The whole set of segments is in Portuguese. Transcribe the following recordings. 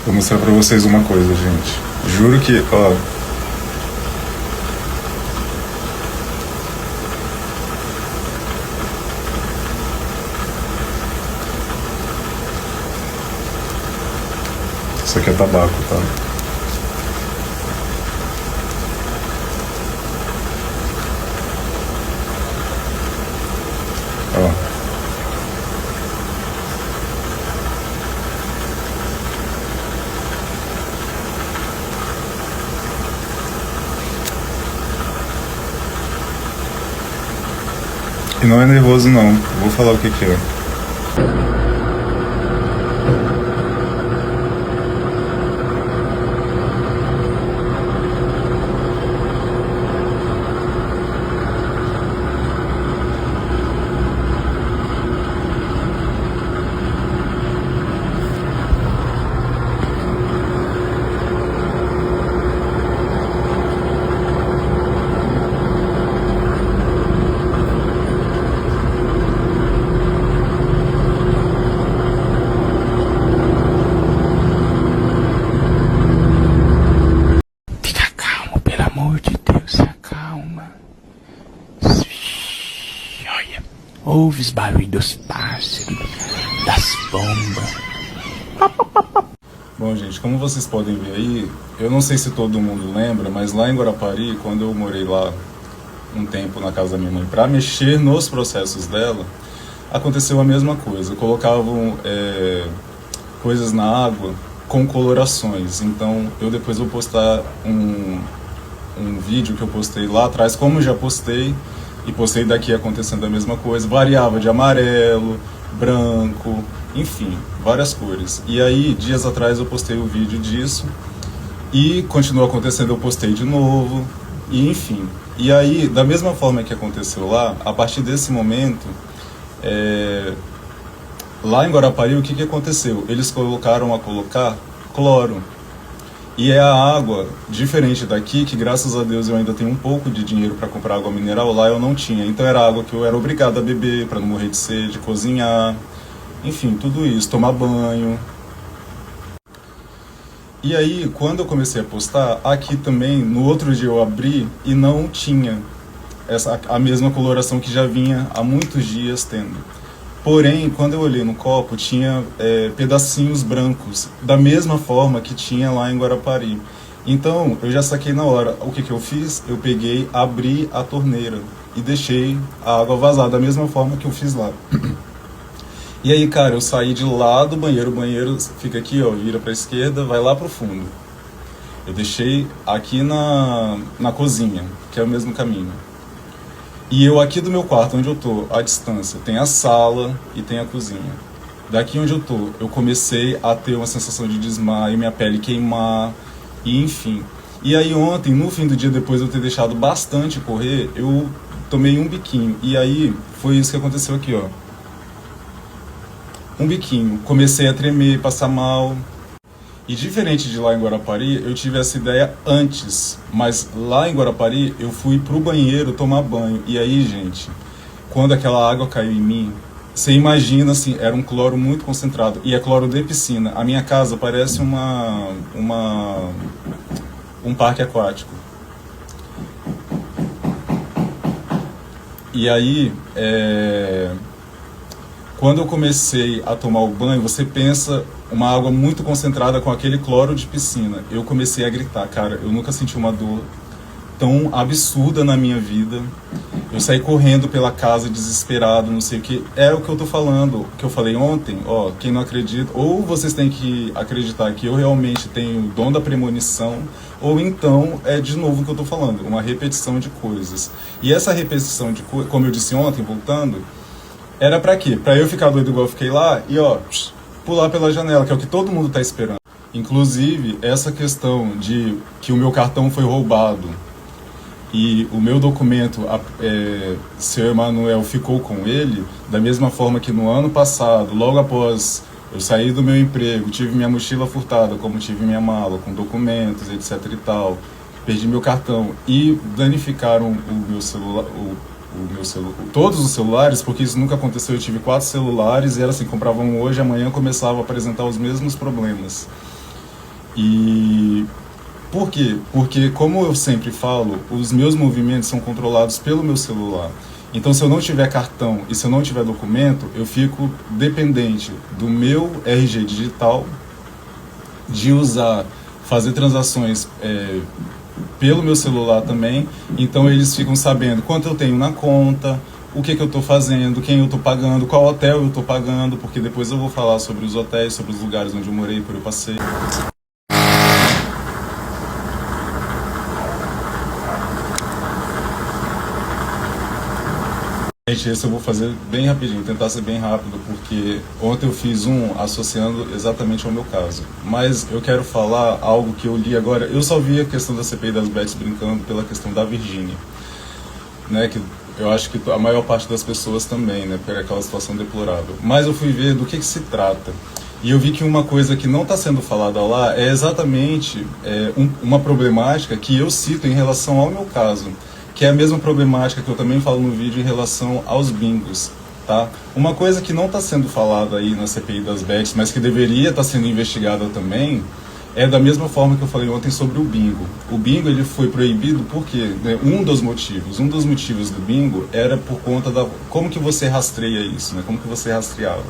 Vou mostrar pra vocês uma coisa, gente. Juro que, ó. Isso aqui é tabaco, tá? Ó. E não é nervoso não, vou falar o que que é. Fica calmo, pelo amor de Deus, se acalma. Olha, ouve os barulhos dos pássaros, das pombas. Bom, gente, como vocês podem ver aí, eu não sei se todo mundo lembra, mas lá em Guarapari, quando eu morei lá um tempo na casa da minha mãe para mexer nos processos dela, aconteceu a mesma coisa. Colocavam coisas na água com colorações. Então, eu depois vou postar um vídeo que eu postei lá atrás, como já postei, e postei daqui acontecendo a mesma coisa. Variava de amarelo, branco, enfim, várias cores. E aí, dias atrás eu postei o vídeo disso, e continuou acontecendo, eu postei de novo, e enfim. E aí, da mesma forma que aconteceu lá, a partir desse momento, lá em Guarapari, o que que aconteceu? Eles colocaram a colocar cloro. E é a água, diferente daqui, que graças a Deus eu ainda tenho um pouco de dinheiro para comprar água mineral, lá eu não tinha. Então era água que eu era obrigado a beber para não morrer de sede, cozinhar, enfim, tudo isso, tomar banho. E aí, quando eu comecei a postar, aqui também, no outro dia eu abri e não tinha a mesma coloração que já vinha há muitos dias tendo. Porém, quando eu olhei no copo, tinha pedacinhos brancos, da mesma forma que tinha lá em Guarapari. Então, eu já saquei na hora. O que que eu fiz? Eu peguei, abri a torneira e deixei a água vazar, da mesma forma que eu fiz lá. E aí, cara, eu saí de lá do banheiro, o banheiro fica aqui, ó, vira pra esquerda, vai lá pro fundo. Eu deixei aqui na cozinha, que é o mesmo caminho. E eu aqui do meu quarto, onde eu tô, à distância, tem a sala e tem a cozinha. Daqui onde eu tô, eu comecei a ter uma sensação de desmaio, minha pele queimar, e enfim. E aí ontem, no fim do dia, depois de eu ter deixado bastante correr, eu tomei um biquinho. E aí, foi isso que aconteceu aqui, ó. Um biquinho. Comecei a tremer, passar mal. E diferente de lá em Guarapari, eu tive essa ideia antes, mas lá em Guarapari eu fui pro banheiro tomar banho. E aí, gente, quando aquela água caiu em mim, você imagina assim, era um cloro muito concentrado. E é cloro de piscina. A minha casa parece um parque aquático. E aí, quando eu comecei a tomar o banho, você pensa uma água muito concentrada com aquele cloro de piscina. Eu comecei a gritar, cara, eu nunca senti uma dor tão absurda na minha vida. Eu saí correndo pela casa desesperado, não sei o que. É o que eu tô falando, que eu falei ontem, ó, quem não acredita, ou vocês têm que acreditar que eu realmente tenho o dom da premonição, ou então é de novo o que eu tô falando, uma repetição de coisas. E essa repetição de coisas, como eu disse ontem, voltando, era pra quê? Pra eu ficar doido igual eu fiquei lá e, ó, pular pela janela, que é o que todo mundo tá esperando. Inclusive, essa questão de que o meu cartão foi roubado e o meu documento, seu Emanuel ficou com ele, da mesma forma que no ano passado, logo após eu sair do meu emprego, tive minha mochila furtada, como tive minha mala, com documentos, etc e tal, perdi meu cartão e danificaram o meu celular, todos os celulares, porque isso nunca aconteceu. Eu tive 4 celulares e era assim, compravam hoje, amanhã começava a apresentar os mesmos problemas. E por quê? Porque, como eu sempre falo, os meus movimentos são controlados pelo meu celular. Então, se eu não tiver cartão e se eu não tiver documento, eu fico dependente do meu RG digital, de usar, fazer transações pelo meu celular também. Então, eles ficam sabendo quanto eu tenho na conta, o que eu estou fazendo, quem eu estou pagando, qual hotel eu estou pagando, porque depois eu vou falar sobre os hotéis, sobre os lugares onde eu morei, por eu passei. Gente, esse eu vou fazer bem rapidinho, tentar ser bem rápido, porque ontem eu fiz um associando exatamente ao meu caso. Mas eu quero falar algo que eu li agora. Eu só vi a questão da CPI das Bets brincando pela questão da Virgínia, né, que eu acho que a maior parte das pessoas também, né, por aquela situação deplorável. Mas eu fui ver do que se trata. E eu vi que uma coisa que não está sendo falada lá é exatamente uma problemática que eu cito em relação ao meu caso, que é a mesma problemática que eu também falo no vídeo em relação aos bingos, tá? Uma coisa que não está sendo falada aí na CPI das Bets, mas que deveria estar sendo investigada também, é da mesma forma que eu falei ontem sobre o bingo. O bingo ele foi proibido porque, né, um dos motivos do bingo era por conta da como que você rastreia isso, né? Como que você rastreava.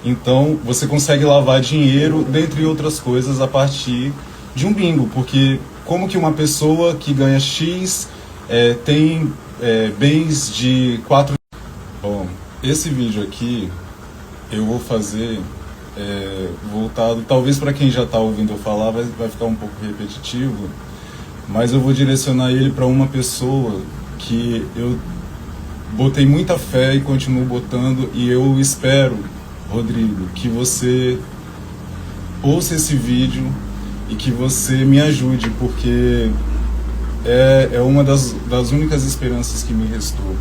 Então, você consegue lavar dinheiro, dentre outras coisas, a partir de um bingo, porque como que uma pessoa que ganha X tem bens de 4... Bom, esse vídeo aqui eu vou fazer voltado, talvez para quem já está ouvindo eu falar vai ficar um pouco repetitivo, mas eu vou direcionar ele para uma pessoa que eu botei muita fé e continuo botando, e eu espero, Rodrigo, que você ouça esse vídeo e que você me ajude, porque é uma das únicas esperanças que me restou.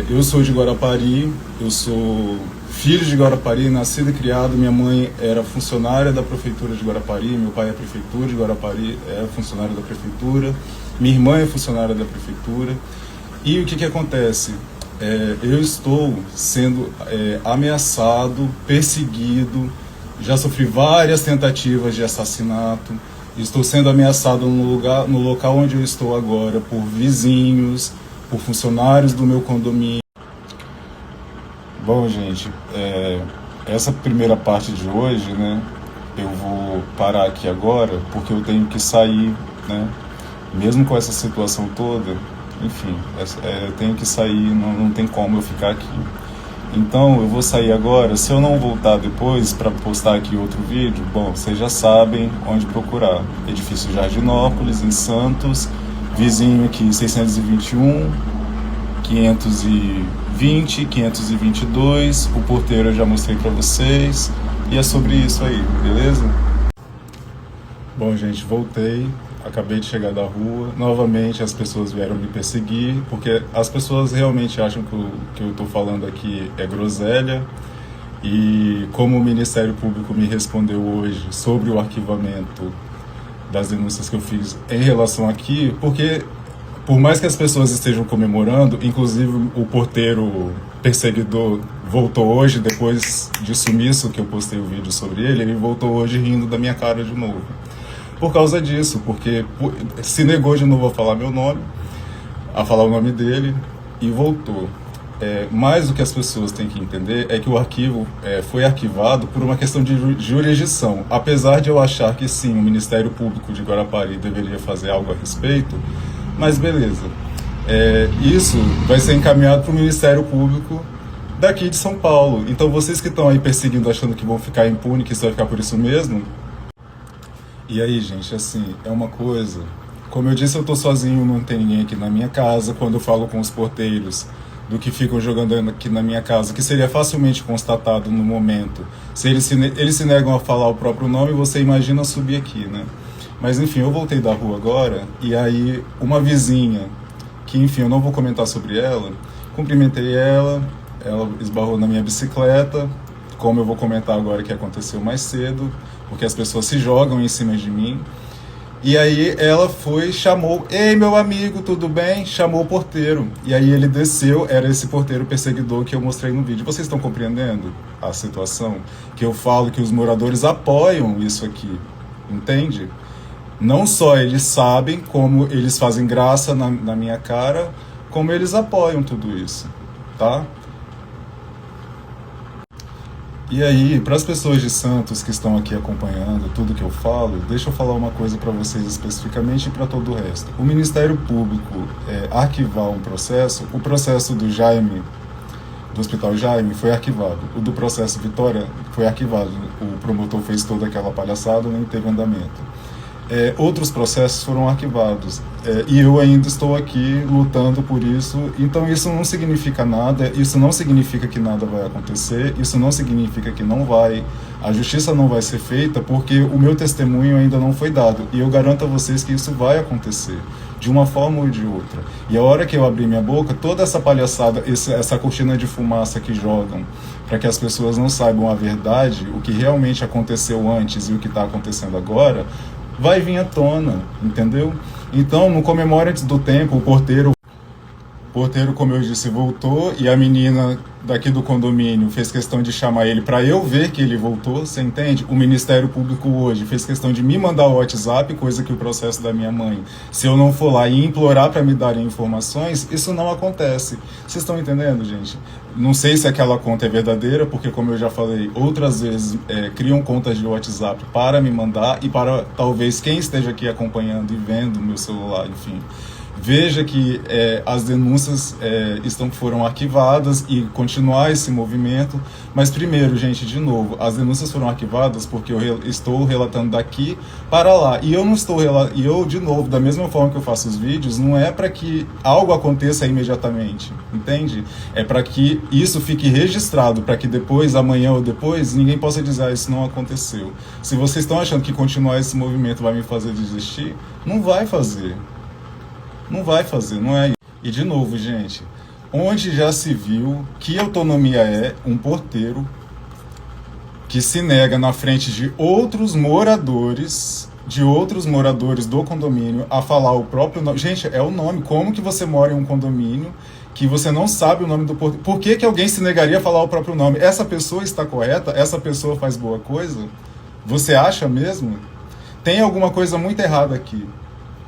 Eu sou de Guarapari, eu sou filho de Guarapari, nascido e criado. Minha mãe era funcionária da prefeitura de Guarapari, meu pai é prefeitura de Guarapari, é funcionário da prefeitura, minha irmã é funcionária da prefeitura. E o que acontece? Eu estou sendo ameaçado, perseguido, já sofri várias tentativas de assassinato, estou sendo ameaçado no local onde eu estou agora por vizinhos, por funcionários do meu condomínio. Bom, gente, essa primeira parte de hoje, né, eu vou parar aqui agora, porque eu tenho que sair, né, mesmo com essa situação toda, enfim, eu tenho que sair, não tem como eu ficar aqui. Então, eu vou sair agora. Se eu não voltar depois para postar aqui outro vídeo, bom, vocês já sabem onde procurar. Edifício Jardinópolis, em Santos, vizinho aqui 621, 520, 522, o porteiro eu já mostrei para vocês, e é sobre isso aí, beleza? Bom, gente, voltei, acabei de chegar da rua, novamente as pessoas vieram me perseguir, porque as pessoas realmente acham que o que eu estou falando aqui é groselha, e como o Ministério Público me respondeu hoje sobre o arquivamento das denúncias que eu fiz em relação aqui, porque por mais que as pessoas estejam comemorando, inclusive o porteiro perseguidor voltou hoje, depois de sumiço que eu postei o vídeo sobre ele voltou hoje rindo da minha cara de novo. Por causa disso, porque se negou de novo a falar meu nome, a falar o nome dele, e voltou. Mas o que as pessoas têm que entender é que o arquivo foi arquivado por uma questão de jurisdição. Apesar de eu achar que sim, o Ministério Público de Guarapari deveria fazer algo a respeito, mas beleza. Isso vai ser encaminhado para o Ministério Público daqui de São Paulo. Então vocês que estão aí perseguindo, achando que vão ficar impune, que isso vai ficar por isso mesmo. E aí, gente, assim, é uma coisa... Como eu disse, eu tô sozinho, não tem ninguém aqui na minha casa. Quando eu falo com os porteiros do que ficam jogando aqui na minha casa, que seria facilmente constatado no momento, se eles se negam a falar o próprio nome, você imagina subir aqui, né? Mas enfim, eu voltei da rua agora, e aí uma vizinha, que enfim, eu não vou comentar sobre ela, cumprimentei ela esbarrou na minha bicicleta, como eu vou comentar agora que aconteceu mais cedo, porque as pessoas se jogam em cima de mim. E aí ela foi, chamou, ei meu amigo, tudo bem? Chamou o porteiro. E aí ele desceu, era esse porteiro perseguidor que eu mostrei no vídeo. Vocês estão compreendendo a situação? Que eu falo que os moradores apoiam isso aqui. entende? Não só eles sabem, como eles fazem graça na minha cara, como eles apoiam tudo isso, tá? E aí, para as pessoas de Santos que estão aqui acompanhando tudo que eu falo, deixa eu falar uma coisa para vocês especificamente e para todo o resto. O Ministério Público arquivar um processo, o processo do Jaime, do Hospital Jaime, foi arquivado. O do processo Vitória foi arquivado. O promotor fez toda aquela palhaçada, nem teve andamento. Outros processos foram arquivados. E eu ainda estou aqui lutando por isso. Então isso não significa nada, isso não significa que nada vai acontecer, isso não significa que a justiça não vai ser feita, porque o meu testemunho ainda não foi dado. E eu garanto a vocês que isso vai acontecer, de uma forma ou de outra. E a hora que eu abrir minha boca, toda essa palhaçada, essa cortina de fumaça que jogam, para que as pessoas não saibam a verdade, o que realmente aconteceu antes e o que está acontecendo agora, vai vir à tona, entendeu? Então, no Comemore Antes do Tempo, o porteiro, como eu disse, voltou, e a menina daqui do condomínio fez questão de chamar ele para eu ver que ele voltou, você entende? O Ministério Público hoje fez questão de me mandar o WhatsApp, coisa que o processo da minha mãe, se eu não for lá e implorar para me darem informações, isso não acontece. Vocês estão entendendo, gente? Não sei se aquela conta é verdadeira, porque, como eu já falei, outras vezes criam contas de WhatsApp para me mandar e para talvez quem esteja aqui acompanhando e vendo o meu celular, enfim, veja que as denúncias foram arquivadas e continuar esse movimento. Mas primeiro, gente, de novo, as denúncias foram arquivadas porque eu estou relatando daqui para lá. E eu não estou e eu, de novo, da mesma forma que eu faço os vídeos, não é para que algo aconteça imediatamente, entende? É para que isso fique registrado, para que depois, amanhã ou depois, ninguém possa dizer, isso não aconteceu. Se vocês estão achando que continuar esse movimento vai me fazer desistir, não vai fazer. Não vai fazer, não é isso. E de novo, gente, onde já se viu que autonomia é um porteiro que se nega na frente de outros moradores do condomínio a falar o próprio nome. Gente, é o nome. Como que você mora em um condomínio que você não sabe o nome do porteiro? Por que alguém se negaria a falar o próprio nome? Essa pessoa está correta? Essa pessoa faz boa coisa? Você acha mesmo? Tem alguma coisa muito errada aqui.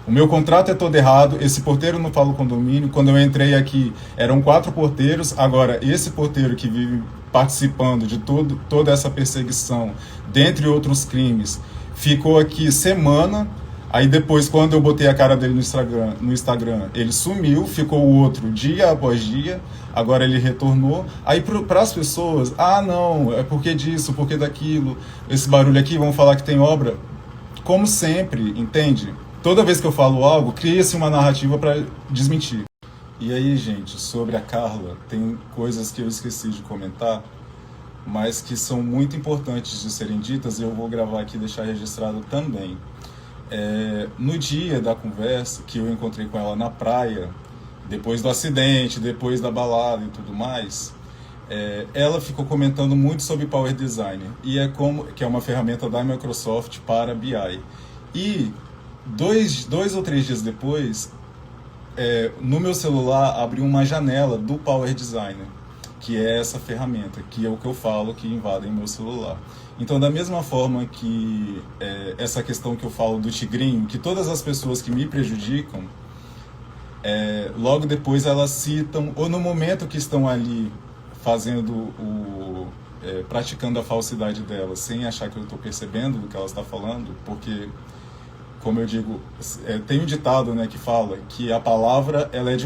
O meu contrato é todo errado, esse porteiro não fala o condomínio. Quando eu entrei aqui, eram 4 porteiros. Agora, esse porteiro que vive participando de toda essa perseguição, dentre outros crimes, ficou aqui semana. Aí depois, quando eu botei a cara dele no Instagram, ele sumiu, ficou o outro dia após dia. Agora ele retornou. Aí para as pessoas, não, é porque disso, porque daquilo, esse barulho aqui, vão falar que tem obra. Como sempre, entende? Toda vez que eu falo algo, cria-se uma narrativa para desmentir. E aí, gente, sobre a Carla, tem coisas que eu esqueci de comentar, mas que são muito importantes de serem ditas, e eu vou gravar aqui e deixar registrado também. No dia da conversa, que eu encontrei com ela na praia, depois do acidente, depois da balada e tudo mais, ela ficou comentando muito sobre Power Designer, que é uma ferramenta da Microsoft para BI. E dois ou 3 dias depois, no meu celular abriu uma janela do Power Designer, que é essa ferramenta, que é o que eu falo que invadem meu celular. Então, da mesma forma que essa questão que eu falo do tigrinho, que todas as pessoas que me prejudicam, logo depois elas citam, ou no momento que estão ali fazendo praticando a falsidade delas, sem achar que eu estou percebendo do que ela está falando, porque, como eu digo, tem um ditado, né, que fala que a palavra ela é de